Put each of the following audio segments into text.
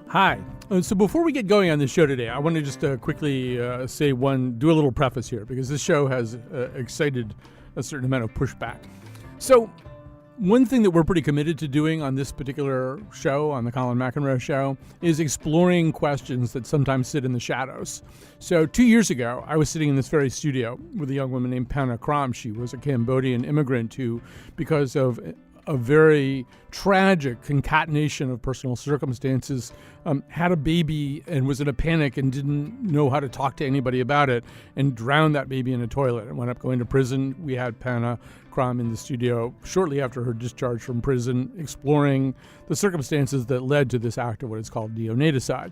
Hi. So before we get going on this show today, I want to just quickly do a little preface here, because this show has excited a certain amount of pushback. So one thing that we're pretty committed to doing on this particular show, on the Colin McEnroe Show, is exploring questions that sometimes sit in the shadows. So 2 years ago, I was sitting in this very studio with a young woman named Pana Kram. She was a Cambodian immigrant who, because of a very tragic concatenation of personal circumstances, had a baby and was in a panic and didn't know how to talk to anybody about it, and drowned that baby in a toilet and wound up going to prison. We had Pana Kram in the studio shortly after her discharge from prison, exploring the circumstances that led to this act of what is called neonaticide.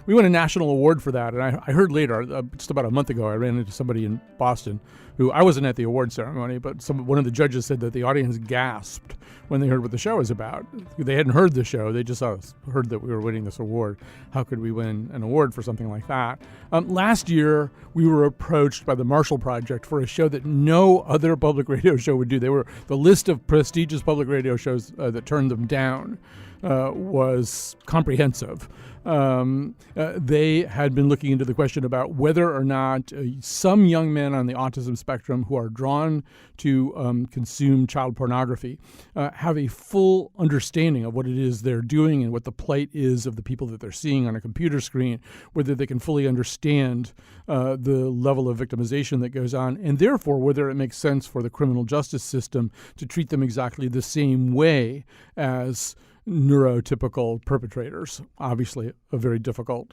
We won a national award for that, and I heard later, just about a month ago, I ran into somebody in Boston who, I wasn't at the award ceremony, but one of the judges said that the audience gasped when they heard what the show was about. They hadn't heard the show, they just heard that we were winning this award. How could we win an award for something like that? Last year, we were approached by the Marshall Project for a show that no other public radio show would do. The list of prestigious public radio shows that turned them down was comprehensive. They had been looking into the question about whether or not some young men on the autism spectrum who are drawn to consume child pornography have a full understanding of what it is they're doing and what the plight is of the people that they're seeing on a computer screen, whether they can fully understand the level of victimization that goes on, and therefore whether it makes sense for the criminal justice system to treat them exactly the same way as neurotypical perpetrators. Obviously, a very difficult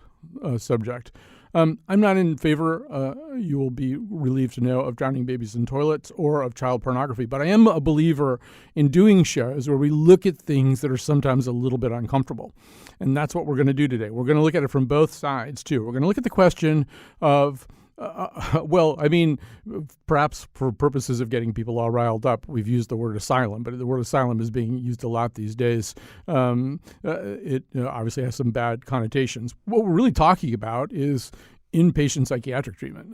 subject. I'm not in favor, you will be relieved to know, of drowning babies in toilets or of child pornography, but I am a believer in doing shows where we look at things that are sometimes a little bit uncomfortable. And that's what we're going to do today. We're going to look at it from both sides, too. We're going to look at the question of perhaps for purposes of getting people all riled up, we've used the word asylum, but the word asylum is being used a lot these days. It obviously has some bad connotations. What we're really talking about is inpatient psychiatric treatment.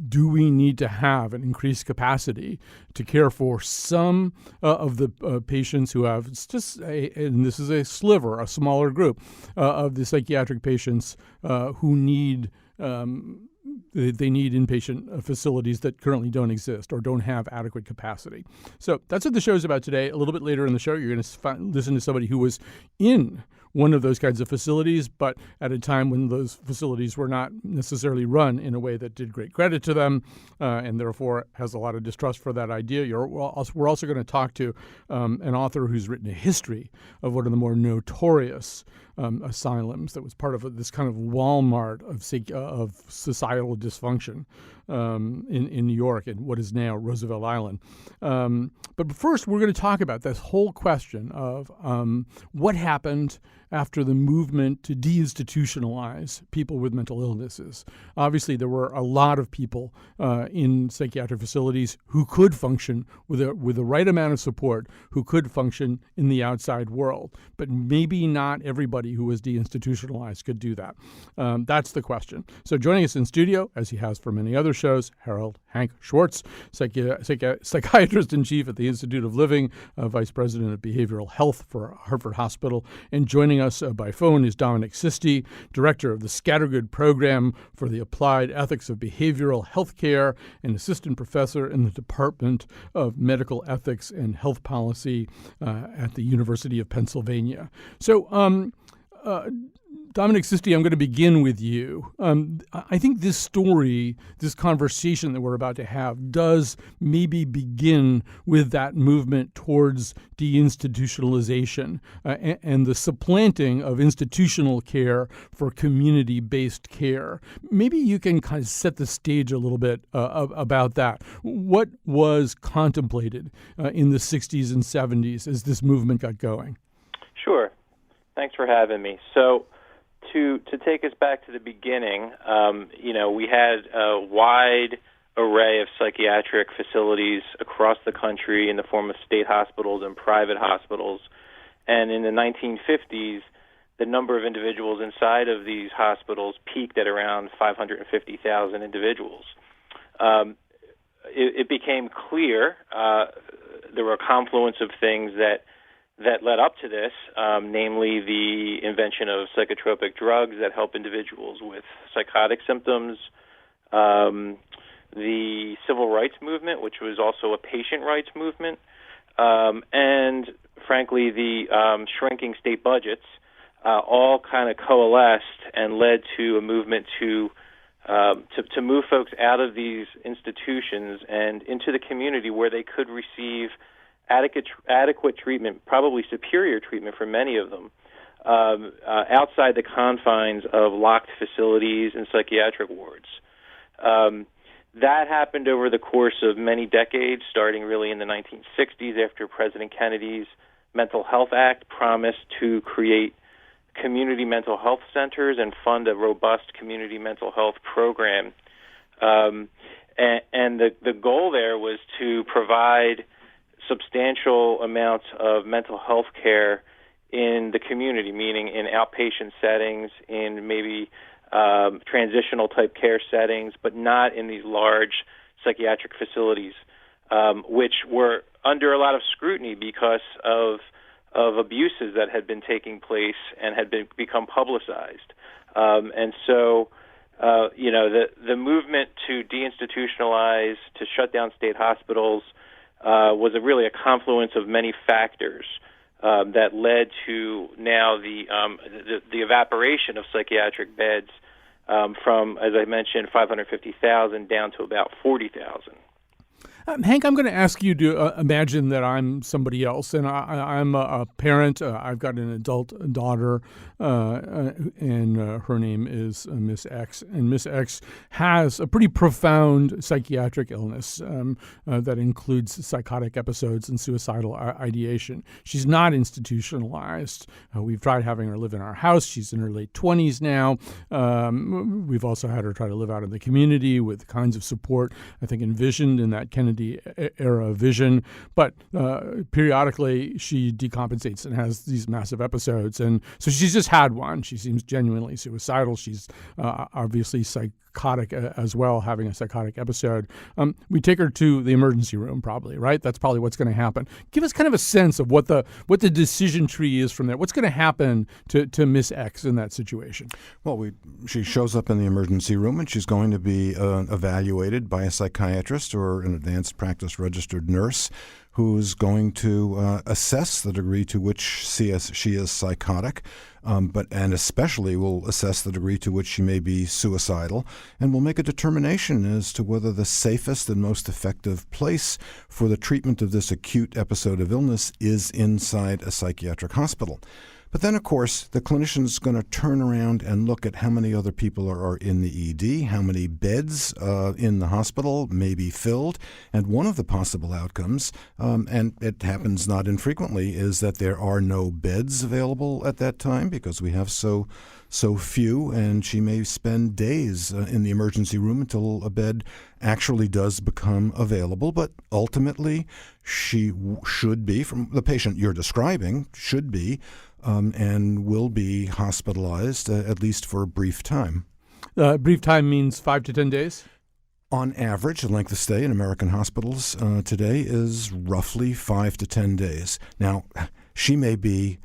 Do we need to have an increased capacity to care for some of the patients who have and this is a sliver, a smaller group of the psychiatric patients who need they need inpatient facilities that currently don't exist or don't have adequate capacity. So that's what the show is about today. A little bit later in the show, you're going to listen to somebody who was in one of those kinds of facilities, but at a time when those facilities were not necessarily run in a way that did great credit to them, and therefore has a lot of distrust for that idea. We're also going to talk to an author who's written a history of one of the more notorious asylums that was part of this kind of Walmart of societal dysfunction in New York and what is now Roosevelt Island. But first, we're going to talk about this whole question of what happened after the movement to deinstitutionalize people with mental illnesses. Obviously, there were a lot of people in psychiatric facilities who could function with the right amount of support, who could function in the outside world. But maybe not everybody who was deinstitutionalized could do that. That's the question. So joining us in studio, as he has for many other shows, Harold Hank Schwartz, psychiatrist in chief at the Institute of Living, vice president of behavioral health for Hartford Hospital, and joining us by phone is Dominic Sisti, director of the Scattergood Program for the Applied Ethics of Behavioral Healthcare and assistant professor in the Department of Medical Ethics and Health Policy at the University of Pennsylvania. So, Dominic Sisti, I'm going to begin with you. I think this story, this conversation that we're about to have, does maybe begin with that movement towards deinstitutionalization and the supplanting of institutional care for community-based care. Maybe you can kind of set the stage a little bit about that. What was contemplated in the 60s and 70s as this movement got going? Sure. Thanks for having me. So, to take us back to the beginning, we had a wide array of psychiatric facilities across the country in the form of state hospitals and private hospitals. And in the 1950s, the number of individuals inside of these hospitals peaked at around 550,000 individuals. It became clear, there were a confluence of things that that led up to this, namely the invention of psychotropic drugs that help individuals with psychotic symptoms, the civil rights movement, which was also a patient rights movement, and frankly the shrinking state budgets, all kind of coalesced and led to a movement to move folks out of these institutions and into the community where they could receive adequate treatment, probably superior treatment for many of them, outside the confines of locked facilities and psychiatric wards. That happened over the course of many decades, starting really in the 1960s after President Kennedy's Mental Health Act promised to create community mental health centers and fund a robust community mental health program. And the goal there was to provide substantial amounts of mental health care in the community, meaning in outpatient settings, in maybe transitional type care settings, but not in these large psychiatric facilities, which were under a lot of scrutiny because of abuses that had been taking place and had become publicized. And so, the movement to deinstitutionalize, to shut down state hospitals, was really a confluence of many factors that led to now the evaporation of psychiatric beds from, as I mentioned, 550,000 down to about 40,000. Hank, I'm going to ask you to imagine that I'm somebody else, and I'm a parent. I've got an adult daughter, and her name is Miss X. And Miss X has a pretty profound psychiatric illness that includes psychotic episodes and suicidal ideation. She's not institutionalized. We've tried having her live in our house. She's in her late 20s now. We've also had her try to live out in the community with kinds of support, I think, envisioned in that Kennedy era vision, but periodically she decompensates and has these massive episodes, and so she's just had one. She seems genuinely suicidal. She's obviously psychotic as well, having a psychotic episode. We take her to the emergency room, probably, right? That's probably what's going to happen. Give us kind of a sense of what the decision tree is from there. What's going to happen to Miss X in that situation? Well, she shows up in the emergency room, and she's going to be evaluated by a psychiatrist or an advanced practice registered nurse who's going to assess the degree to which she is psychotic, and especially will assess the degree to which she may be suicidal, and will make a determination as to whether the safest and most effective place for the treatment of this acute episode of illness is inside a psychiatric hospital. But then, of course, the clinician's going to turn around and look at how many other people are in the ED, how many beds in the hospital may be filled. And one of the possible outcomes, and it happens not infrequently, is that there are no beds available at that time because we have so few, and she may spend days in the emergency room until a bed actually does become available. But ultimately, she should be, from the patient you're describing, should be, and will be hospitalized, at least for a brief time. Brief time means 5 to 10 days? On average, the length of stay in American hospitals today is roughly 5 to 10 days. Now, she may be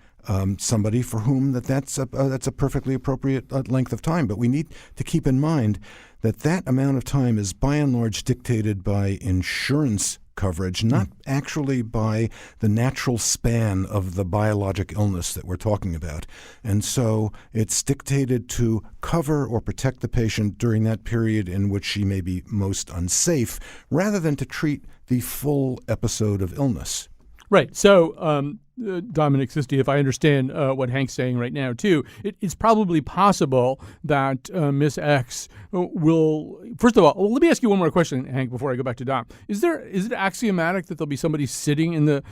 somebody for whom that's a perfectly appropriate length of time, but we need to keep in mind that amount of time is by and large dictated by insurance coverage, not actually by the natural span of the biologic illness that we're talking about. And so it's dictated to cover or protect the patient during that period in which she may be most unsafe, rather than to treat the full episode of illness. Right. So, Dominic Sisti, if I understand what Hank's saying right now, too, it's probably possible that Miss X will, first of all, let me ask you one more question, Hank, before I go back to Dom. Is it axiomatic that there'll be somebody sitting in the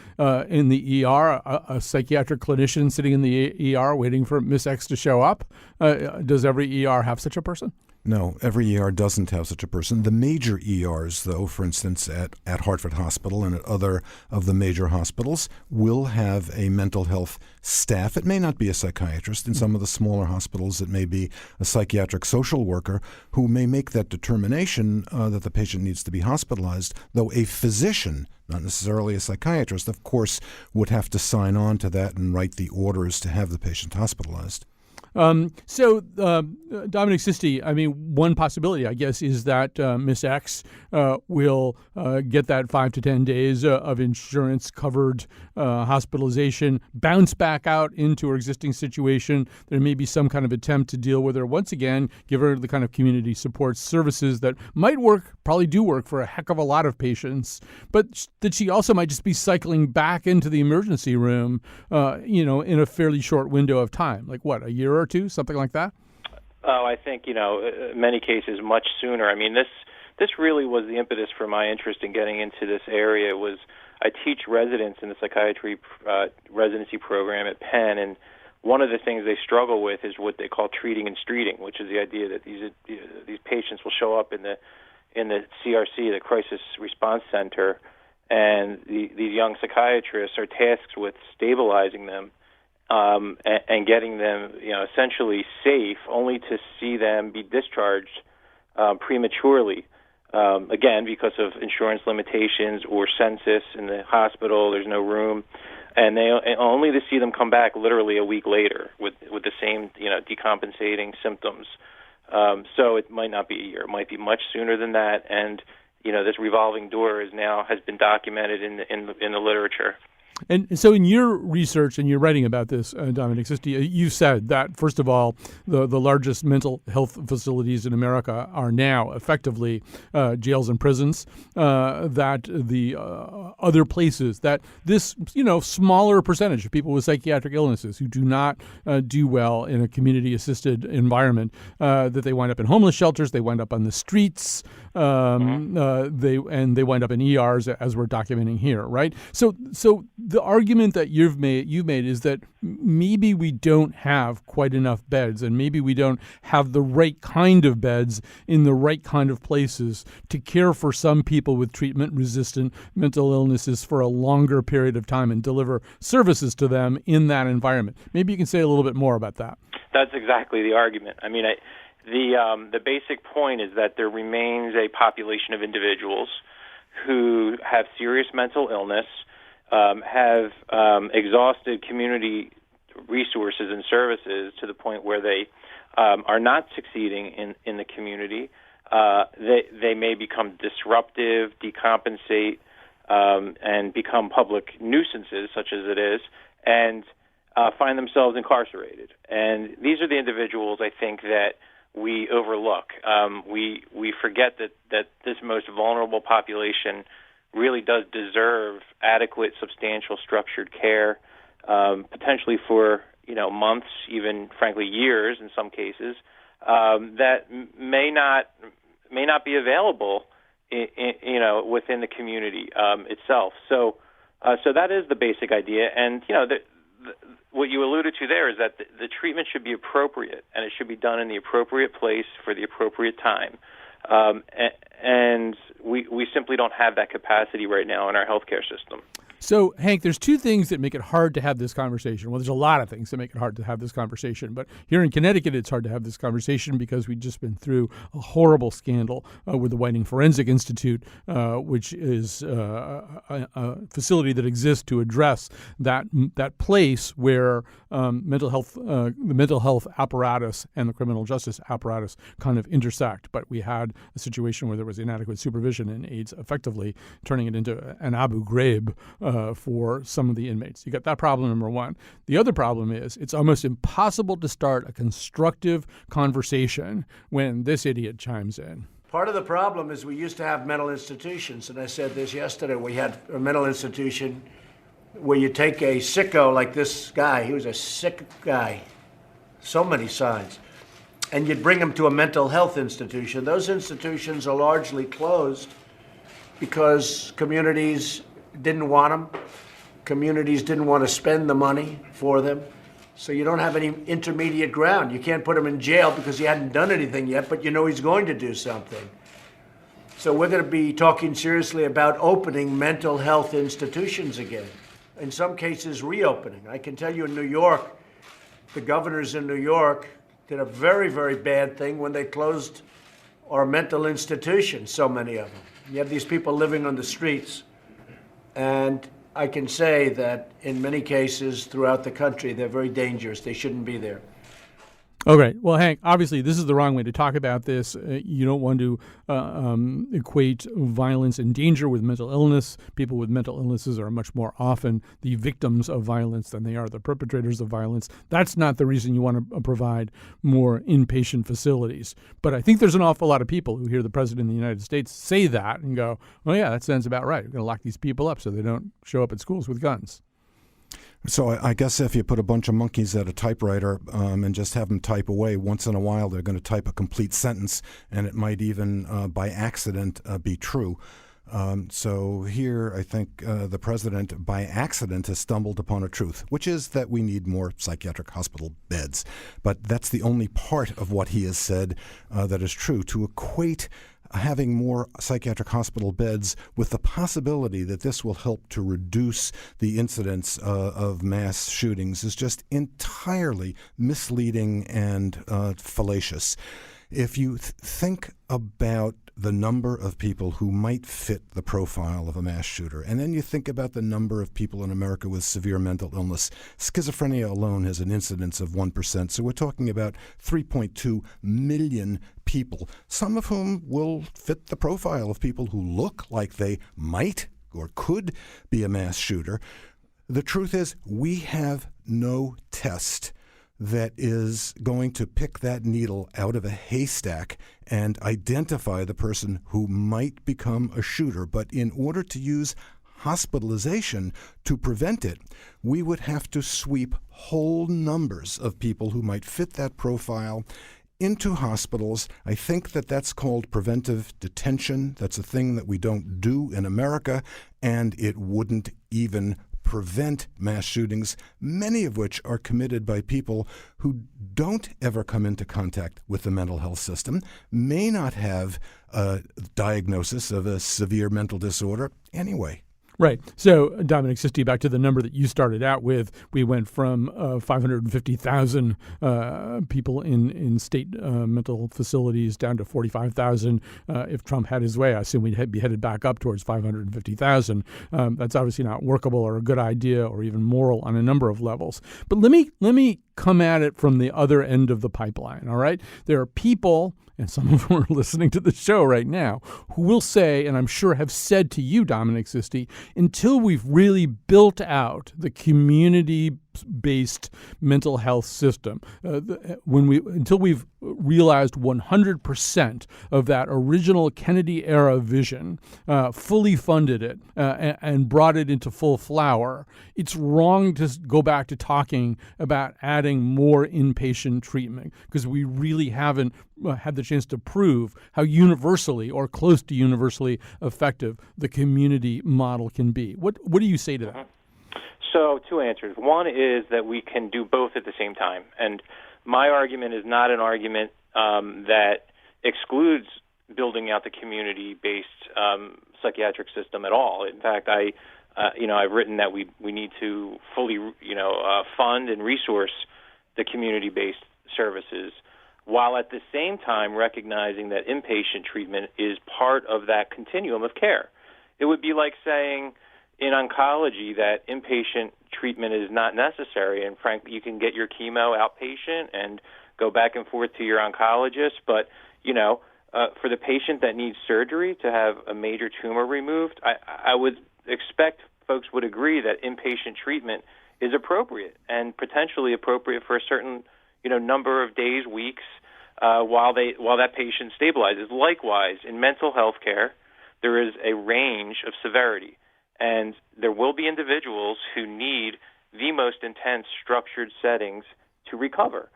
ER, a psychiatric clinician sitting in the ER waiting for Miss X to show up? Does every ER have such a person? No, every ER doesn't have such a person. The major ERs, though, for instance, at Hartford Hospital and at other of the major hospitals, will have a mental health staff. It may not be a psychiatrist. In some of the smaller hospitals, it may be a psychiatric social worker who may make that determination that the patient needs to be hospitalized, though a physician, not necessarily a psychiatrist, of course, would have to sign on to that and write the orders to have the patient hospitalized. Dominic Sisti, I mean, one possibility, I guess, is that Miss X will get that 5 to 10 days of insurance-covered hospitalization, bounce back out into her existing situation. There may be some kind of attempt to deal with her once again, give her the kind of community support services that might work, probably do work for a heck of a lot of patients, but that she also might just be cycling back into the emergency room, in a fairly short window of time, like what, a year or two, something like that? Oh, I think, in many cases much sooner. I mean, this really was the impetus for my interest in getting into this area. Was I teach residents in the psychiatry residency program at Penn, and one of the things they struggle with is what they call treating and streeting, which is the idea that these patients will show up in the CRC, the Crisis Response Center, and these young psychiatrists are tasked with stabilizing them and getting them, essentially safe, only to see them be discharged prematurely. Again, because of insurance limitations or census in the hospital, there's no room, and only to see them come back literally a week later with the same, decompensating symptoms. So it might not be a year; it might be much sooner than that. And this revolving door has been documented in the literature. And so in your research and your writing about this, Dominic Sisti, you said that, first of all, the largest mental health facilities in America are now effectively jails and prisons, that the other places, that this, smaller percentage of people with psychiatric illnesses who do not do well in a community-assisted environment, that they wind up in homeless shelters, they wind up on the streets, they wind up in ERs, as we're documenting here, right? So the argument that you've made is that maybe we don't have quite enough beds, and maybe we don't have the right kind of beds in the right kind of places to care for some people with treatment-resistant mental illnesses for a longer period of time and deliver services to them in that environment. Maybe you can say a little bit more about that. That's exactly the argument. I mean, the basic point is that there remains a population of individuals who have serious mental illness, have exhausted community resources and services to the point where they are not succeeding in the community. They may become disruptive, decompensate, and become public nuisances, such as it is, and find themselves incarcerated. And these are the individuals, I think, that we overlook. We forget that this most vulnerable population really does deserve adequate, substantial, structured care, potentially for months, even frankly years in some cases, that may not be available, within the community itself. So that is the basic idea, and what you alluded to there is that the treatment should be appropriate, and it should be done in the appropriate place for the appropriate time. And we simply don't have that capacity right now in our healthcare system. So, Hank, there's two things that make it hard to have this conversation. Well, there's a lot of things that make it hard to have this conversation. But here in Connecticut, it's hard to have this conversation because we've just been through a horrible scandal with the Whiting Forensic Institute, which is a facility that exists to address that place where the mental health apparatus and the criminal justice apparatus kind of intersect. But we had a situation where there was inadequate supervision and aides effectively turning it into an Abu Ghraib for some of the inmates. You got that problem, number one. The other problem is it's almost impossible to start a constructive conversation when this idiot chimes in. Part of the problem is we used to have mental institutions, and I said this yesterday. We had a mental institution where you take a sicko like this guy. He was a sick guy, so many signs, and you'd bring him to a mental health institution. Those institutions are largely closed because communities didn't want them. Communities didn't want to spend the money for them. So you don't have any intermediate ground. You can't put him in jail because he hadn't done anything yet, but you know he's going to do something. So we're going to be talking seriously about opening mental health institutions again. In some cases, reopening. I can tell you in New York, the governors in New York did a very, very bad thing when they closed our mental institutions, so many of them. You have these people living on the streets. And I can say that in many cases throughout the country, they're very dangerous. They shouldn't be there. Okay. Well, Hank, obviously this is the wrong way to talk about this. You don't want to equate violence and danger with mental illness. People with mental illnesses are much more often the victims of violence than they are the perpetrators of violence. That's not the reason you want to provide more inpatient facilities. But I think there's an awful lot of people who hear the President of the United States say that and go, well, yeah, that sounds about right. We're going to lock these people up so they don't show up at schools with guns. So I guess if you put a bunch of monkeys at a typewriter and just have them type away, once in a while they're going to type a complete sentence, and it might even by accident be true. So here I think the president by accident has stumbled upon a truth, which is that we need more psychiatric hospital beds. But that's the only part of what he has said that is true. To equate having more psychiatric hospital beds with the possibility that this will help to reduce the incidence of mass shootings is just entirely misleading and fallacious. If you think about the number of people who might fit the profile of a mass shooter, and then you think about the number of people in America with severe mental illness, schizophrenia alone has an incidence of 1%. So we're talking about 3.2 million people, some of whom will fit the profile of people who look like they might or could be a mass shooter. The truth is, we have no test that is going to pick that needle out of a haystack and identify the person who might become a shooter. But in order to use hospitalization to prevent it, we would have to sweep whole numbers of people who might fit that profile into hospitals. I think that that's called preventive detention. That's a thing that we don't do in America, and it wouldn't even prevent mass shootings, many of which are committed by people who don't ever come into contact with the mental health system, may not have a diagnosis of a severe mental disorder anyway. Right. So, Dominic Sisti, back to the number that you started out with, we went from 550,000 people in state mental facilities down to 45,000. If Trump had his way, I assume we'd be headed back up towards 550,000. That's obviously not workable or a good idea or even moral on a number of levels. But let me come at it from the other end of the pipeline, all right? There are people, and some of them are listening to the show right now, who will say, and I'm sure have said to you, Dominic Sisti, until we've really built out the community-based mental health system, until we've realized 100% of that original Kennedy-era vision, fully funded it, and brought it into full flower, it's wrong to go back to talking about adding more inpatient treatment because we really haven't had the chance to prove how universally or close to universally effective the community model can be. What do you say to that? So, two answers. One is that we can do both at the same time. And my argument is not an argument that excludes building out the community-based psychiatric system at all. In fact, I've written that we need to fully, fund and resource the community-based services, while at the same time recognizing that inpatient treatment is part of that continuum of care. It would be like saying in oncology that inpatient treatment is not necessary, and frankly, you can get your chemo outpatient and go back and forth to your oncologist, but, for the patient that needs surgery to have a major tumor removed, I would expect folks would agree that inpatient treatment is appropriate and potentially appropriate for a certain number of days, weeks, while that patient stabilizes. Likewise, in mental health care, there is a range of severity, and there will be individuals who need the most intense structured settings to recover.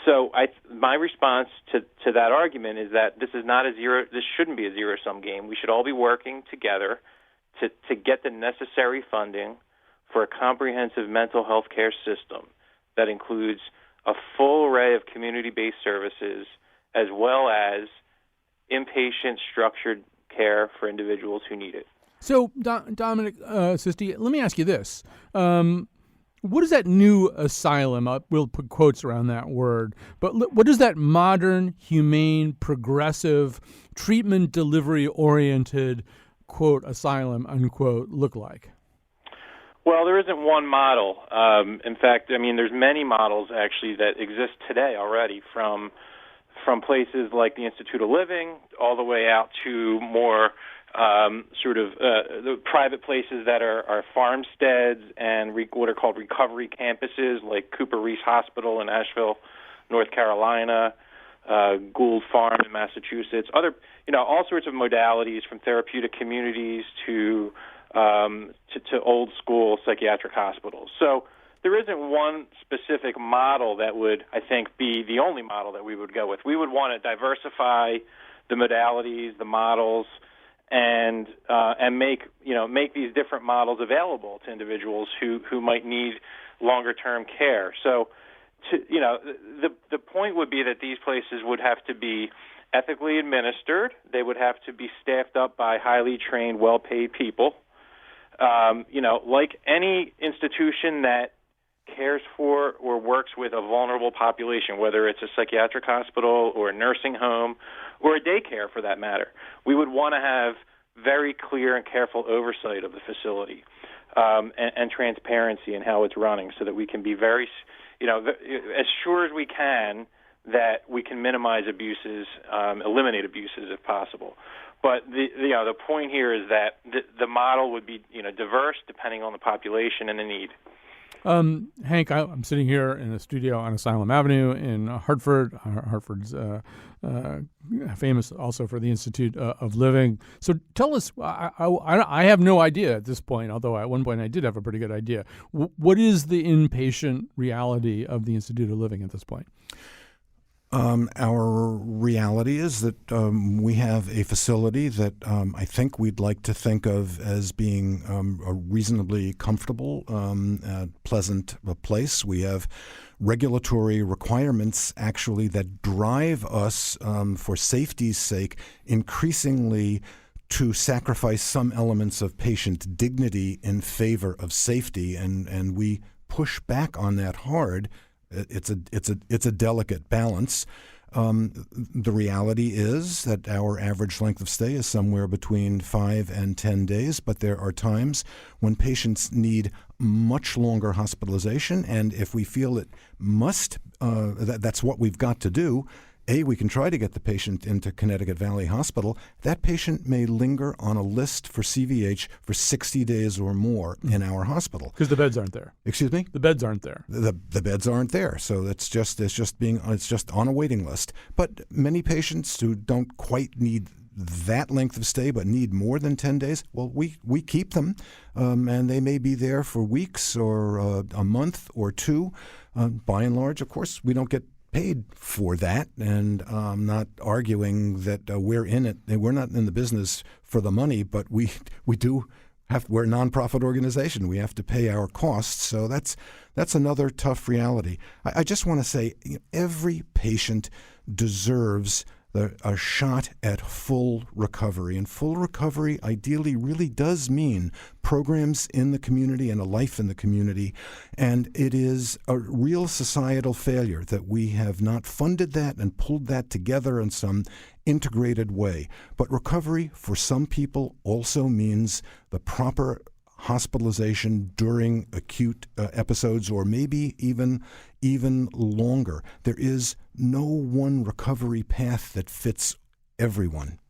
So my response to that argument is that this shouldn't be a zero-sum game. We should all be working together to get the necessary funding for a comprehensive mental health care system that includes a full array of community-based services as well as inpatient structured care for individuals who need it. So, Dominic Sisti, let me ask you this. What is that new asylum? We'll put quotes around that word. But what does that modern, humane, progressive, treatment delivery-oriented, quote, asylum, unquote, look like? Well, there isn't one model. In fact, I mean, there's many models actually that exist today already, from places like the Institute of Living all the way out to more the private places that are farmsteads and what are called recovery campuses, like Cooper Reese Hospital in Asheville, North Carolina, Gould Farm in Massachusetts. Other, all sorts of modalities, from therapeutic communities to old school psychiatric hospitals. So there isn't one specific model that would, I think, be the only model that we would go with. We would want to diversify the modalities, the models, and make these different models available to individuals who might need longer term care. So, the point would be that these places would have to be ethically administered. They would have to be staffed up by highly trained, well-paid people. Like any institution that cares for or works with a vulnerable population, whether it's a psychiatric hospital or a nursing home or a daycare for that matter, we would want to have very clear and careful oversight of the facility and transparency in how it's running, so that we can be very, as sure as we can that we can minimize abuses, eliminate abuses if possible. But the point here is that the model would be diverse depending on the population and the need. Hank, I'm sitting here in a studio on Asylum Avenue in Hartford. Hartford's famous also for the Institute of Living. So tell us, I have no idea at this point, although at one point I did have a pretty good idea. What is the inpatient reality of the Institute of Living at this point? Our reality is that we have a facility that I think we'd like to think of as being a reasonably comfortable, pleasant place. We have regulatory requirements actually that drive us, for safety's sake, increasingly to sacrifice some elements of patient dignity in favor of safety, and we push back on that hard. It's a delicate balance. The reality is that our average length of stay is somewhere between 5 and 10 days, but there are times when patients need much longer hospitalization, and if we feel it must, that's what we've got to do. We can try to get the patient into Connecticut Valley Hospital. That patient may linger on a list for CVH for 60 days or more in our hospital. Because the beds aren't there. Excuse me? The beds aren't there. The beds aren't there. So it's just on a waiting list. But many patients who don't quite need that length of stay but need more than 10 days, well, we keep them, and they may be there for weeks or a month or two. By and large, of course, we don't get paid for that, and I'm not arguing that we're in it. We're not in the business for the money, but we're a nonprofit organization. We have to pay our costs, so that's another tough reality. I just want to say, every patient deserves a shot at full recovery. And full recovery ideally really does mean programs in the community and a life in the community. And it is a real societal failure that we have not funded that and pulled that together in some integrated way. But recovery for some people also means the proper hospitalization during acute episodes, or maybe even longer. There is no one recovery path that fits everyone.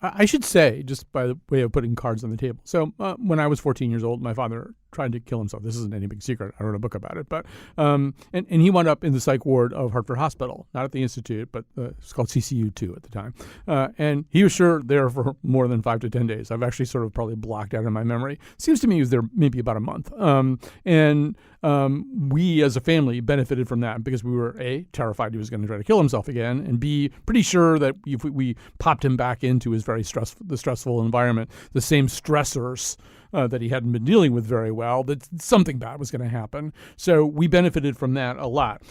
I should say, just by the way of putting cards on the table. So when I was 14 years old, my father tried to kill himself. This isn't any big secret. I wrote a book about it. But and he wound up in the psych ward of Hartford Hospital, not at the Institute, but it's called CCU2 at the time. And he was sure there for more than 5 to 10 days. I've actually sort of probably blocked out in my memory. Seems to me he was there maybe about a month. And we as a family benefited from that because we were, A, terrified he was going to try to kill himself again, and B, pretty sure that if we popped him back into his very stressful environment, the same stressors that he hadn't been dealing with very well, that something bad was going to happen. So we benefited from that a lot.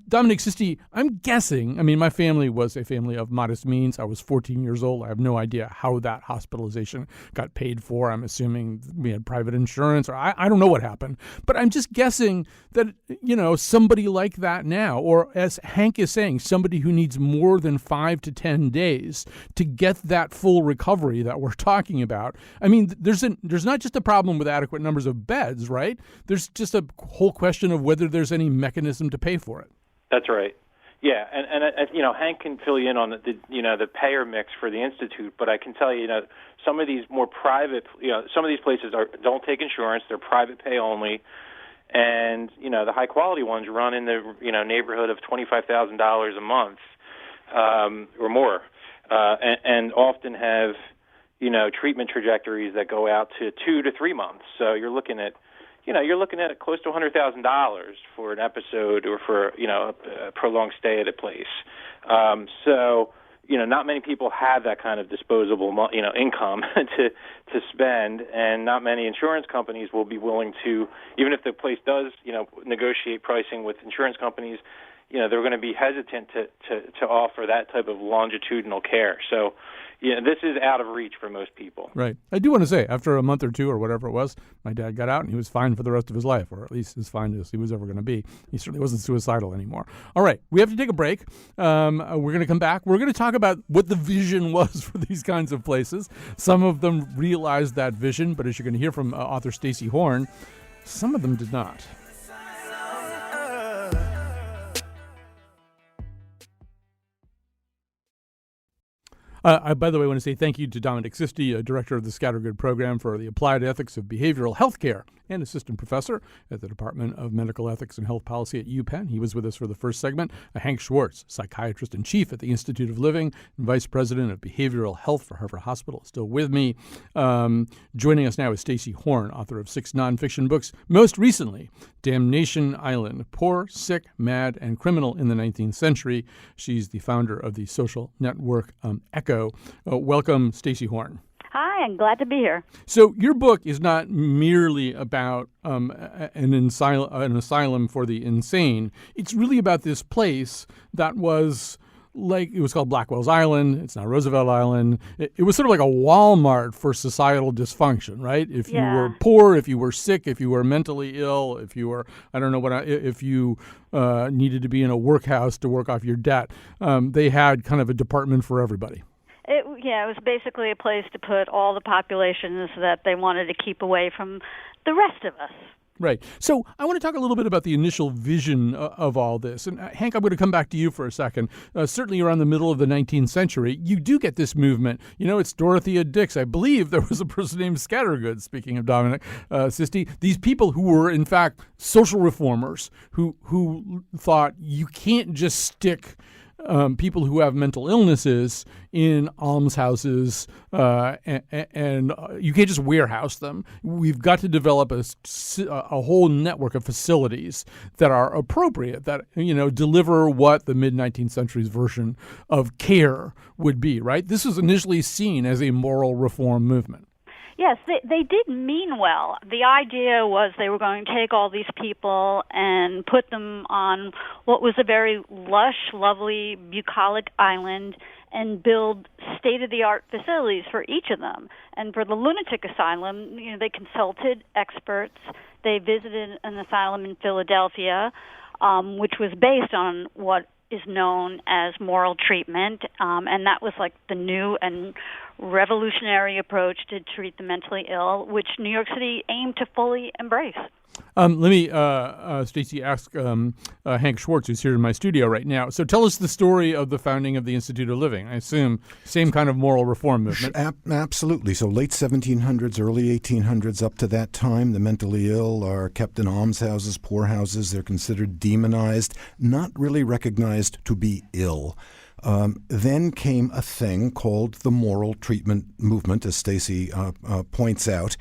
Dominic Sisti, I'm guessing, I mean, my family was a family of modest means. I was 14 years old. I have no idea how that hospitalization got paid for. I'm assuming we had private insurance, or I don't know what happened. But I'm just guessing that, somebody like that now, or as Hank is saying, somebody who needs more than 5 to 10 days to get that full recovery that we're talking about. I mean, there's not just a problem with adequate numbers of beds, right? There's just a whole question of whether there's any mechanism to pay for it. That's right. Yeah, and Hank can fill you in on the payer mix for the institute, but I can tell you, some of these more private, some of these places don't take insurance; they're private pay only, and the high quality ones run in the neighborhood of $25,000 a month or more, and often have treatment trajectories that go out to 2 to 3 months. So you're looking at close to $100,000 for an episode or for a prolonged stay at a place. So not many people have that kind of disposable income to spend, and not many insurance companies will be willing to, even if the place does negotiate pricing with insurance companies. They're going to be hesitant to offer that type of longitudinal care. So, this is out of reach for most people. Right. I do want to say, after a month or two or whatever it was, my dad got out and he was fine for the rest of his life, or at least as fine as he was ever going to be. He certainly wasn't suicidal anymore. All right. We have to take a break. We're going to come back. We're going to talk about what the vision was for these kinds of places. Some of them realized that vision, but as you're going to hear from author Stacey Horn, some of them did not. By the way, I want to say thank you to Dominic Sisti, director of the Scattergood Program for the Applied Ethics of Behavioral Healthcare and assistant professor at the Department of Medical Ethics and Health Policy at UPenn. He was with us for the first segment. Hank Schwartz, psychiatrist in chief at the Institute of Living and vice president of behavioral health for Harvard Hospital, still with me. Joining us now is Stacey Horn, author of 6 nonfiction books. Most recently, Damnation Island, Poor, Sick, Mad, and Criminal in the 19th Century. She's the founder of the social network Echo. Welcome, Stacey Horn. Hi, I'm glad to be here. So your book is not merely about an asylum for the insane. It's really about this place that was it was called Blackwell's Island. It's now Roosevelt Island. It was sort of like a Walmart for societal dysfunction, right? If you were poor, if you were sick, if you were mentally ill, if you were, if you needed to be in a workhouse to work off your debt, they had kind of a department for everybody. It was basically a place to put all the populations that they wanted to keep away from the rest of us. Right. So I want to talk a little bit about the initial vision of all this. And Hank, I'm going to come back to you for a second. Certainly around the middle of the 19th century, you do get this movement. It's Dorothea Dix. I believe there was a person named Scattergood, speaking of Dominic Sisti. These people who were, in fact, social reformers who thought you can't just stick people who have mental illnesses in almshouses, and you can't just warehouse them. We've got to develop a whole network of facilities that are appropriate, that deliver what the mid-19th century's version of care would be. Right? This was initially seen as a moral reform movement. Yes, they did mean well. The idea was they were going to take all these people and put them on what was a very lush, lovely, bucolic island and build state-of-the-art facilities for each of them. And for the lunatic asylum, they consulted experts. They visited an asylum in Philadelphia, which was based on what is known as moral treatment, and that was like the new and revolutionary approach to treat the mentally ill, which New York City aimed to fully embrace. Let me, Stacey, ask Hank Schwartz, who's here in my studio right now. So tell us the story of the founding of the Institute of Living. I assume same kind of moral reform movement. Absolutely. So late 1700s, early 1800s, up to that time, the mentally ill are kept in almshouses, poorhouses. They're considered demonized, not really recognized to be ill. Then came a thing called the moral treatment movement, as Stacey points out.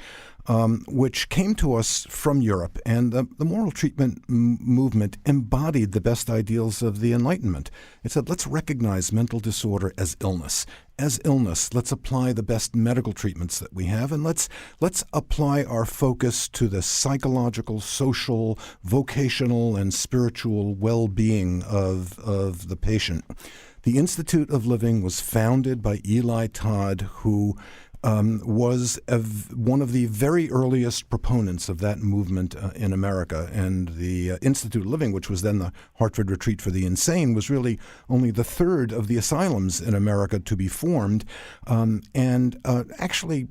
which came to us from Europe. And the moral treatment movement embodied the best ideals of the Enlightenment. It said, let's recognize mental disorder as illness. As illness, let's apply the best medical treatments that we have, and let's apply our focus to the psychological, social, vocational, and spiritual well-being of the patient. The Institute of Living was founded by Eli Todd, who was one of the very earliest proponents of that movement in America. And the Institute of Living, which was then the Hartford Retreat for the Insane, was really only the third of the asylums in America to be formed, and actually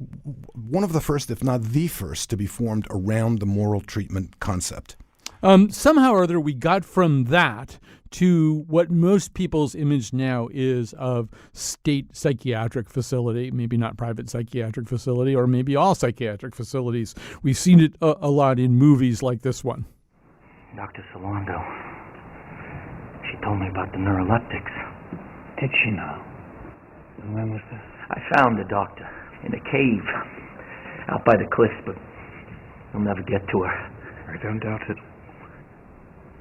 one of the first, if not the first, to be formed around the moral treatment concept. Somehow or other, we got from that to what most people's image now is of state psychiatric facility, maybe not private psychiatric facility, or maybe all psychiatric facilities. We've seen it a lot in movies like this one. Dr. Solando, she told me about the neuroleptics. Did she now? And when was this? I found the doctor in a cave out by the cliffs, but you'll never get to her. I don't doubt it,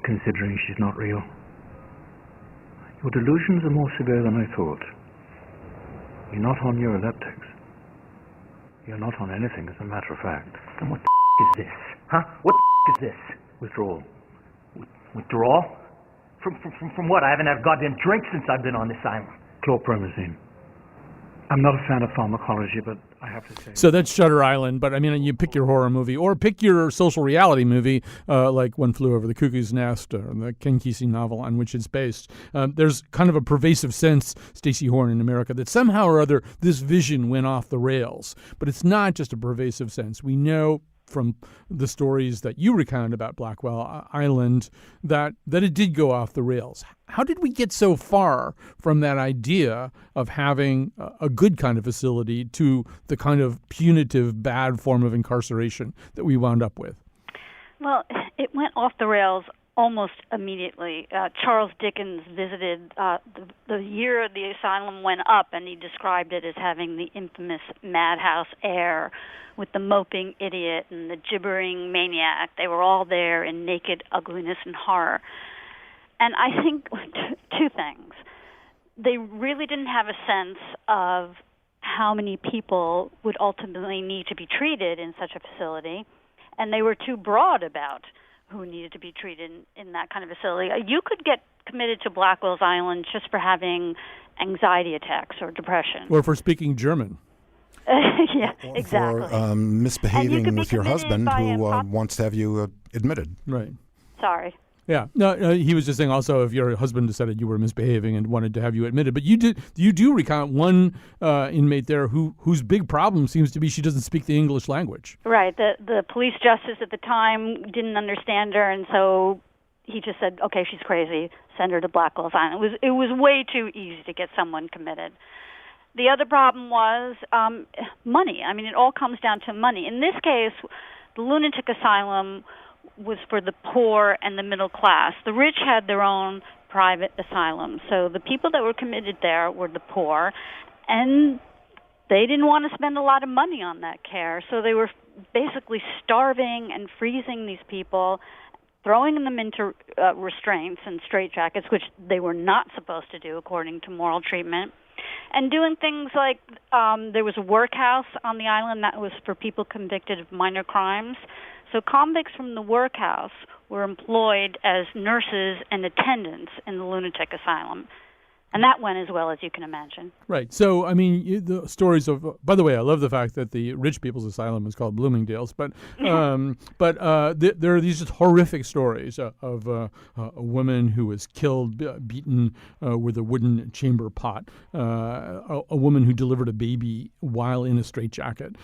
considering she's not real. Your delusions are more severe than I thought. You're not on neuroleptics. You're not on anything, as a matter of fact. Then what the is this? Huh? What the is this? Withdrawal. Withdrawal? From what? I haven't had a goddamn drink since I've been on this island. Chlorpromazine. I'm not a fan of pharmacology, but I have to say... So that's Shutter Island, but I mean, you pick your horror movie or pick your social reality movie, like One Flew Over the Cuckoo's Nest or the Ken Kesey novel on which it's based. There's kind of a pervasive sense, Stacey Horn, in America, that somehow or other this vision went off the rails. But it's not just a pervasive sense. We know from the stories that you recount about Blackwell Island that it did go off the rails. How did we get so far from that idea of having a good kind of facility to the kind of punitive, bad form of incarceration that we wound up with? Well, it went off the rails almost immediately. Charles Dickens visited the year the asylum went up, and he described it as having the infamous madhouse air with the moping idiot and the gibbering maniac. They were all there in naked ugliness and horror. And I think two things. They really didn't have a sense of how many people would ultimately need to be treated in such a facility, and they were too broad about who needed to be treated in that kind of facility. You could get committed to Blackwell's Island just for having anxiety attacks or depression. Or for speaking German. Yeah, exactly. For misbehaving with your husband who wants to have you admitted. Right. Sorry. Yeah. No, he was just saying also if your husband decided you were misbehaving and wanted to have you admitted. But you do recount one inmate there whose big problem seems to be she doesn't speak the English language. Right. The police justice at the time didn't understand her, and so he just said, okay, she's crazy, send her to Blackwell's Island. It was way too easy to get someone committed. The other problem was money. I mean, it all comes down to money. In this case, the lunatic asylum was for the poor and the middle class. The rich had their own private asylum. So the people that were committed there were the poor, and they didn't want to spend a lot of money on that care. So they were basically starving and freezing these people, throwing them into restraints and straitjackets, which they were not supposed to do according to moral treatment, and doing things like there was a workhouse on the island that was for people convicted of minor crimes. So convicts from the workhouse were employed as nurses and attendants in the lunatic asylum. And that went as well as you can imagine. Right. So, I mean, the stories of, by the way, I love the fact that the rich people's asylum is called Bloomingdale's, but there are these just horrific stories of a woman who was killed, beaten with a wooden chamber pot, a woman who delivered a baby while in a straitjacket.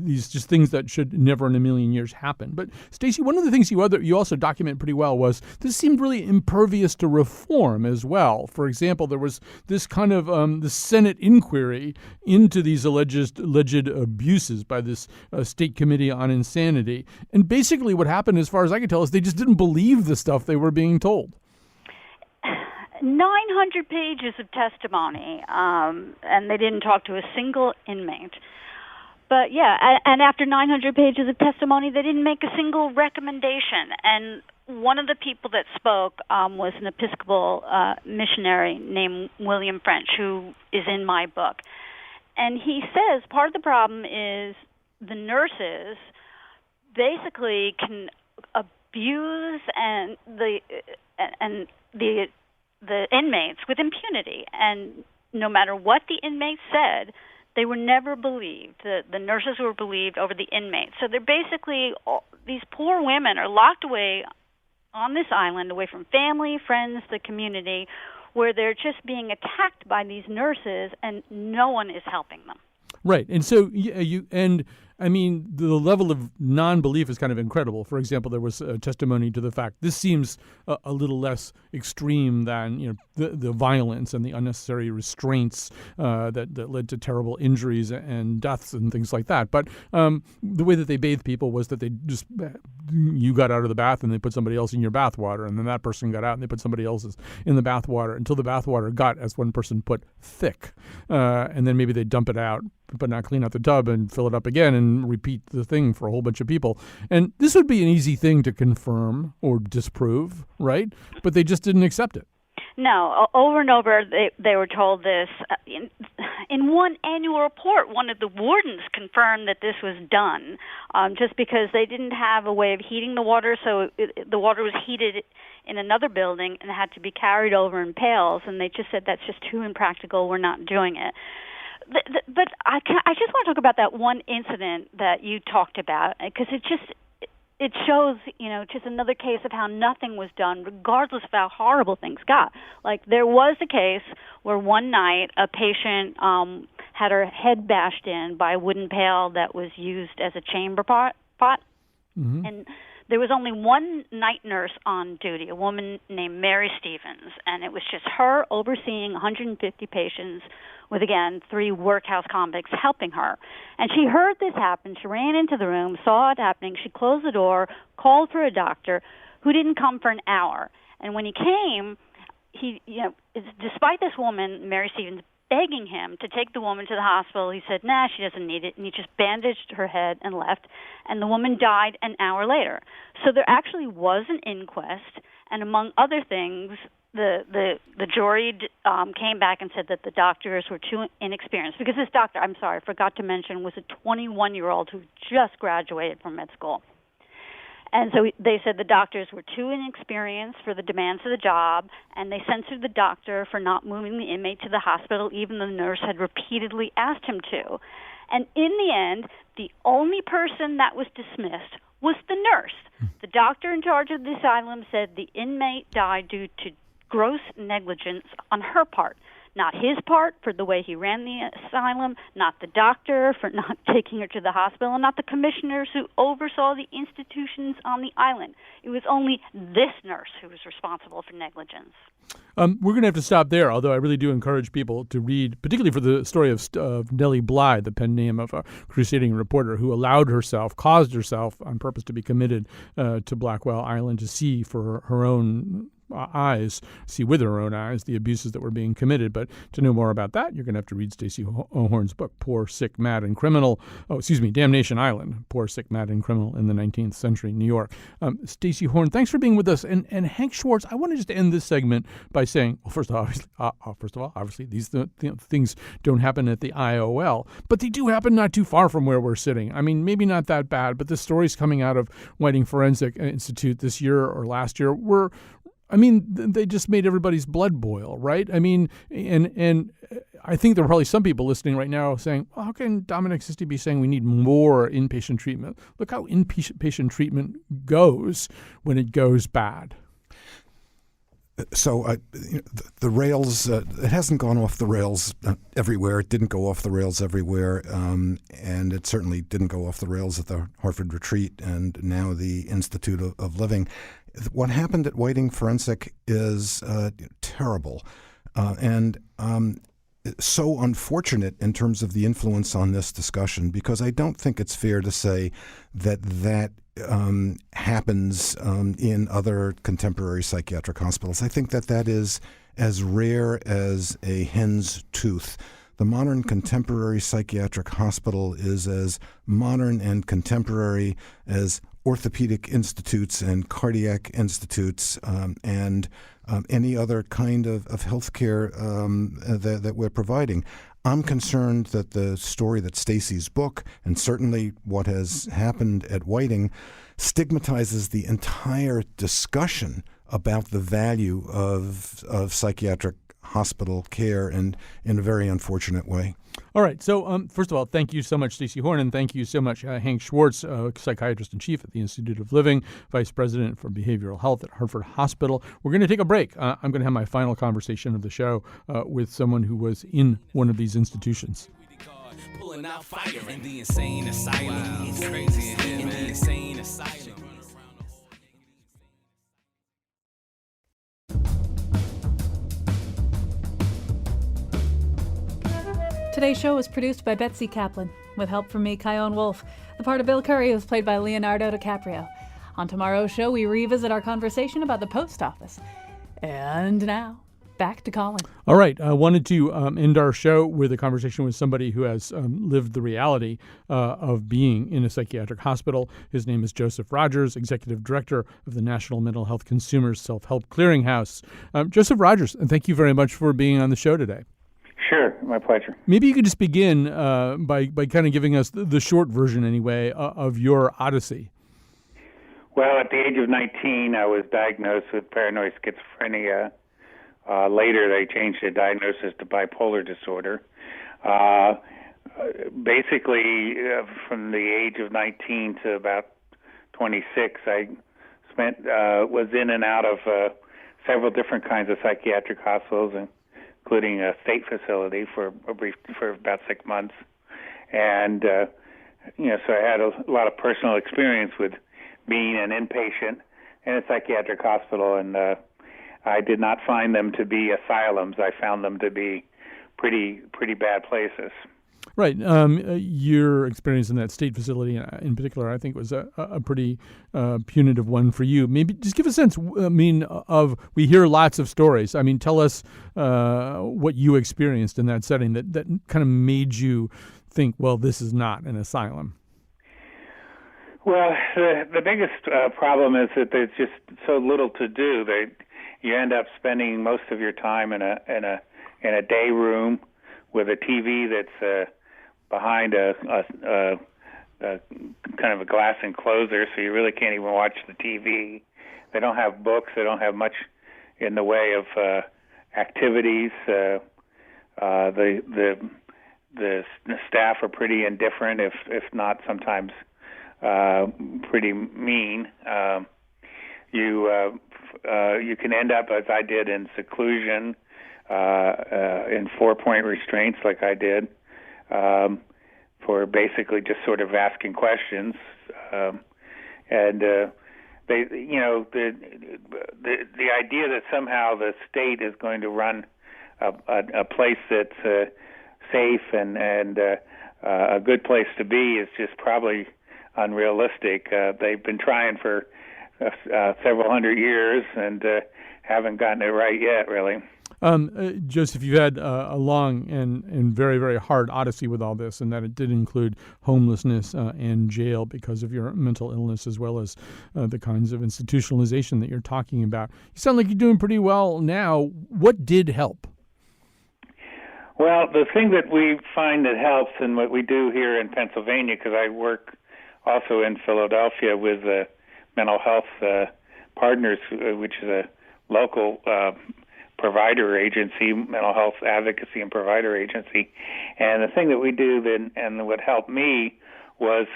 These just things that should never in a million years happen. But, Stacey, one of the things you also document pretty well was this seemed really impervious to reform as well. For example, there was this kind of the Senate inquiry into these alleged abuses by this state committee on insanity. And basically what happened, as far as I could tell, is they just didn't believe the stuff they were being told. 900 pages of testimony, and they didn't talk to a single inmate. But yeah, and after 900 pages of testimony, they didn't make a single recommendation. And one of the people that spoke was an Episcopal missionary named William French, who is in my book. And he says part of the problem is the nurses basically can abuse the inmates with impunity, and no matter what the inmates said, they were never believed. The nurses were believed over the inmates. So they're basically, these poor women are locked away on this island, away from family, friends, the community, where they're just being attacked by these nurses, and no one is helping them. Right. And so the level of non-belief is kind of incredible. For example, there was a testimony to the fact this seems a little less extreme than the violence and the unnecessary restraints that led to terrible injuries and deaths and things like that. But the way that they bathed people was that you got out of the bath and they put somebody else in your bath water, and then that person got out and they put somebody else in the bath water until the bath water got, as one person put, thick. And then maybe they dump it out, but not clean out the tub and fill it up again and repeat the thing for a whole bunch of people. And this would be an easy thing to confirm or disprove, right? But they just didn't accept it. No, over and over they were told this. In one annual report, one of the wardens confirmed that this was done just because they didn't have a way of heating the water, so the water was heated in another building and had to be carried over in pails, and they just said that's just too impractical, we're not doing it. But I just want to talk about that one incident that you talked about, because it shows, just another case of how nothing was done, regardless of how horrible things got. Like, there was a case where one night a patient had her head bashed in by a wooden pail that was used as a chamber pot. Mm-hmm. And there was only one night nurse on duty, a woman named Mary Stevens, and it was just her overseeing 150 patients with, again, 3 workhouse convicts helping her. And she heard this happen. She ran into the room, saw it happening. She closed the door, called for a doctor, who didn't come for an hour. And when he came, despite this woman, Mary Stevens, begging him to take the woman to the hospital, he said, nah, she doesn't need it, and he just bandaged her head and left, and the woman died an hour later. So there actually was an inquest, and among other things, the jury came back and said that the doctors were too inexperienced, because this doctor, I'm sorry, I forgot to mention, was a 21-year-old who just graduated from med school. And so they said the doctors were too inexperienced for the demands of the job, and they censored the doctor for not moving the inmate to the hospital, even though the nurse had repeatedly asked him to. And in the end, the only person that was dismissed was the nurse. The doctor in charge of the asylum said the inmate died due to gross negligence on her part. Not his part for the way he ran the asylum, not the doctor for not taking her to the hospital, and not the commissioners who oversaw the institutions on the island. It was only this nurse who was responsible for negligence. We're going to have to stop there, although I really do encourage people to read, particularly for the story of Nellie Bly, the pen name of a crusading reporter who caused herself on purpose to be committed to Blackwell Island to see for her own see with her own eyes the abuses that were being committed. But to know more about that, you're going to have to read Stacey Horn's book, Poor, Sick, Mad, and Criminal. Damnation Island, Poor, Sick, Mad, and Criminal in the 19th Century New York. Stacey Horn, thanks for being with us. And Hank Schwartz, I want to just end this segment by saying, well, first of all, obviously, these things don't happen at the IOL, but they do happen not too far from where we're sitting. I mean, maybe not that bad, but the stories coming out of Whiting Forensic Institute this year or last year they just made everybody's blood boil, right? I mean, and I think there are probably some people listening right now saying, well, how can Dominic Sisti be saying we need more inpatient treatment? Look how inpatient treatment goes when it goes bad. So the rails, it hasn't gone off the rails everywhere. It didn't go off the rails everywhere, and it certainly didn't go off the rails at the Hartford Retreat and now the Institute of Living. What happened at Whiting Forensic is terrible and so unfortunate in terms of the influence on this discussion, because I don't think it's fair to say that happens in other contemporary psychiatric hospitals. I think that is as rare as a hen's tooth. the modern contemporary psychiatric hospital is as modern and contemporary as orthopedic institutes and cardiac institutes and any other kind of healthcare that we're providing. I'm concerned that the story that Stacy's book, and certainly what has happened at Whiting, stigmatizes the entire discussion about the value of psychiatric hospital care, and in a very unfortunate way. All right. So, first of all, thank you so much, Stacey Horn, and thank you so much, Hank Schwartz, psychiatrist in chief at the Institute of Living, vice president for behavioral health at Hartford Hospital. We're going to take a break. I'm going to have my final conversation of the show with someone who was in one of these institutions. Pulling out fire in the insane asylum. Wow, it's crazy in here, man. The insane asylum. Today's show was produced by Betsy Kaplan, with help from me, Kyone Wolfe. The part of Bill Curry was played by Leonardo DiCaprio. On tomorrow's show, we revisit our conversation about the post office. And now, back to Colin. All right. I wanted to end our show with a conversation with somebody who has lived the reality of being in a psychiatric hospital. His name is Joseph Rogers, Executive Director of the National Mental Health Consumers Self-Help Clearinghouse. Joseph Rogers, thank you very much for being on the show today. Sure, my pleasure. Maybe you could just begin by kind of giving us the short version, anyway, of your odyssey. Well, at the age of 19, I was diagnosed with paranoid schizophrenia. Later, they changed the diagnosis to bipolar disorder. Basically, from the age of 19 to about 26, I was in and out of several different kinds of psychiatric hospitals, including a state facility for about 6 months. And, so I had a lot of personal experience with being an inpatient in a psychiatric hospital, and I did not find them to be asylums. I found them to be pretty bad places. Right. Your experience in that state facility in particular, I think, was a pretty punitive one for you. Maybe just give a sense, we hear lots of stories. Tell us what you experienced in that setting that kind of made you think, well, this is not an asylum. Well, the biggest problem is that there's just so little to do. You end up spending most of your time in a day room with a TV that's behind a kind of a glass enclosure, so you really can't even watch the TV. They don't have books. They don't have much in the way of activities. The staff are pretty indifferent, if not sometimes pretty mean. You can end up, as I did, in seclusion, in 4-point restraints, like I did, for basically just sort of asking questions. And the idea that somehow the state is going to run a place that's safe and a good place to be is just probably unrealistic. They've been trying for several hundred years and haven't gotten it right yet, really. Joseph, you've had a long and very, very hard odyssey with all this, and that it did include homelessness and jail because of your mental illness, as well as the kinds of institutionalization that you're talking about. You sound like you're doing pretty well now. What did help? Well, the thing that we find that helps, and what we do here in Pennsylvania, because I work also in Philadelphia with Mental Health Partners, which is a local provider agency, mental health advocacy and provider agency. And the thing that we do then, and what helped me, was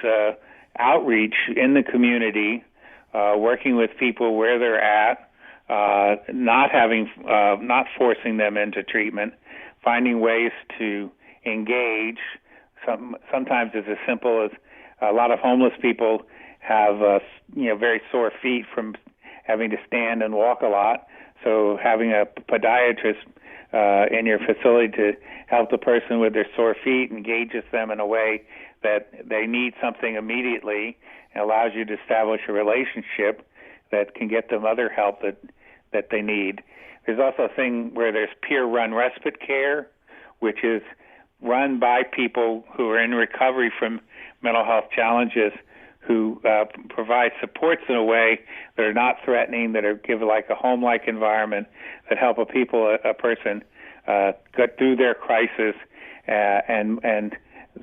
outreach in the community, working with people where they're at, not forcing them into treatment, finding ways to engage. Sometimes it's as simple as a lot of homeless people have very sore feet from having to stand and walk a lot. So having a podiatrist in your facility to help the person with their sore feet engages them in a way that they need something immediately and allows you to establish a relationship that can get them other help that they need. There's also a thing where there's peer-run respite care, which is run by people who are in recovery from mental health challenges, who provide supports in a way that are not threatening, that are give like a home-like environment, that help a person get through their crisis and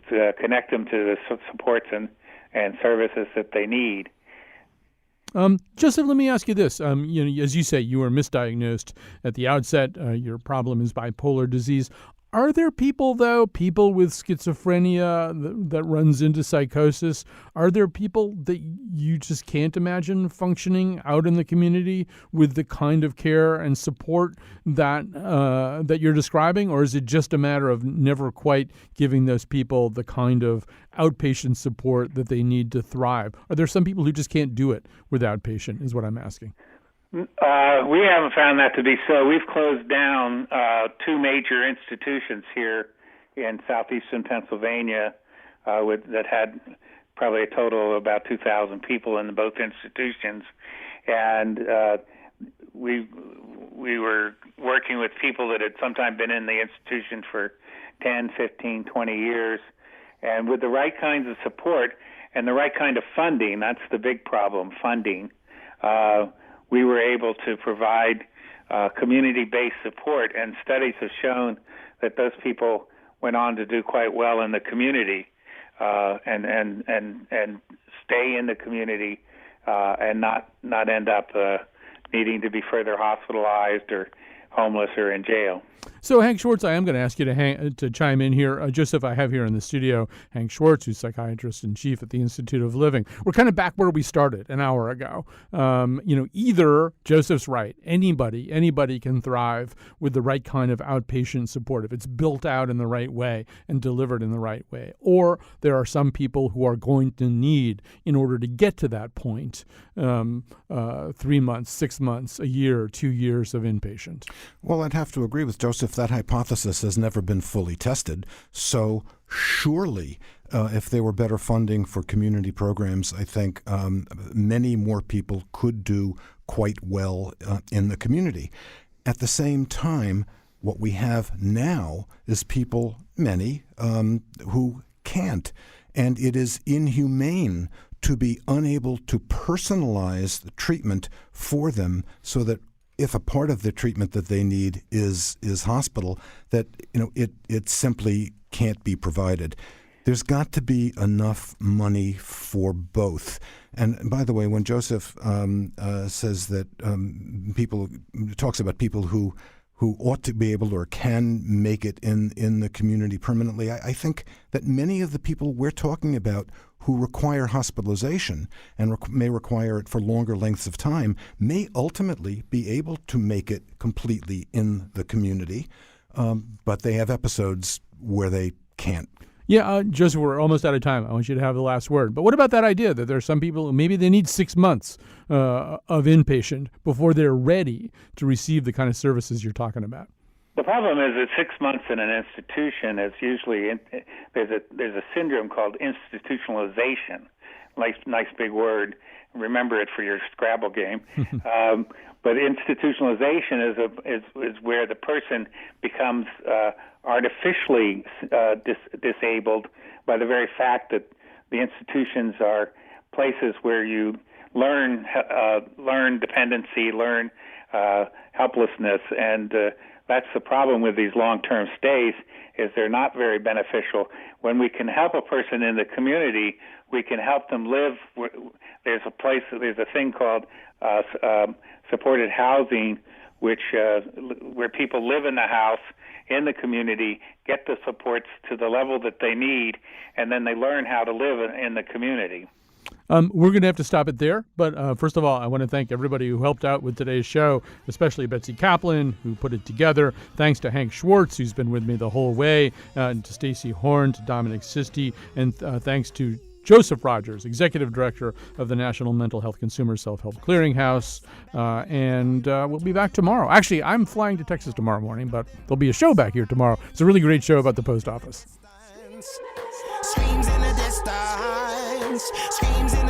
to connect them to the supports and services that they need. Joseph, let me ask you this. As you say, you were misdiagnosed at the outset. Your problem is bipolar disease. Are there people with schizophrenia that runs into psychosis? Are there people that you just can't imagine functioning out in the community with the kind of care and support that you're describing? Or is it just a matter of never quite giving those people the kind of outpatient support that they need to thrive? Are there some people who just can't do it with outpatient, is what I'm asking? We haven't found that to be so. We've closed down two major institutions here in southeastern Pennsylvania that had probably a total of about 2,000 people in both institutions. And we were working with people that had sometimes been in the institution for 10, 15, 20 years. And with the right kinds of support and the right kind of funding, that's the big problem, funding, we were able to provide community-based support, and studies have shown that those people went on to do quite well in the community and stay in the community and not end up needing to be further hospitalized or homeless or in jail. So, Hank Schwartz, I am going to ask you to chime in here. Joseph, I have here in the studio Hank Schwartz, who's psychiatrist in chief at the Institute of Living. We're kind of back where we started an hour ago. Either Joseph's right, anybody can thrive with the right kind of outpatient support if it's built out in the right way and delivered in the right way. Or there are some people who are going to need, in order to get to that point, 3 months, 6 months, a year, 2 years of inpatient. Well, I'd have to agree with Joseph. That hypothesis has never been fully tested. So surely, if there were better funding for community programs, I think many more people could do quite well in the community. At the same time, what we have now is many, who can't. And it is inhumane to be unable to personalize the treatment for them so that if a part of the treatment that they need is hospital, that it simply can't be provided. There's got to be enough money for both. And by the way, when Joseph says that talks about people who ought to be able or can make it in the community permanently, I think that many of the people we're talking about who require hospitalization and may require it for longer lengths of time may ultimately be able to make it completely in the community, but they have episodes where they can't. Yeah, Joseph, we're almost out of time. I want you to have the last word. But what about that idea that there are some people who maybe they need 6 months of inpatient before they're ready to receive the kind of services you're talking about? The problem is that 6 months in an institution is usually there's a syndrome called institutionalization. Nice big word. Remember it for your Scrabble game. But institutionalization is where the person becomes artificially disabled by the very fact that the institutions are places where you learn dependency, learn helplessness, and that's the problem with these long-term stays, is they're not very beneficial. When we can help a person in the community, we can help them live. There's a thing called supported housing, where people live in the house, in the community, get the supports to the level that they need, and then they learn how to live in the community. We're going to have to stop it there. But first of all, I want to thank everybody who helped out with today's show, especially Betsy Kaplan, who put it together. Thanks to Hank Schwartz, who's been with me the whole way, and to Stacy Horn, to Dominic Sisti, and thanks to Joseph Rogers, Executive Director of the National Mental Health Consumer Self-Help Clearinghouse. And we'll be back tomorrow. Actually, I'm flying to Texas tomorrow morning, but there'll be a show back here tomorrow. It's a really great show about the post office. Screams in the distance, screams in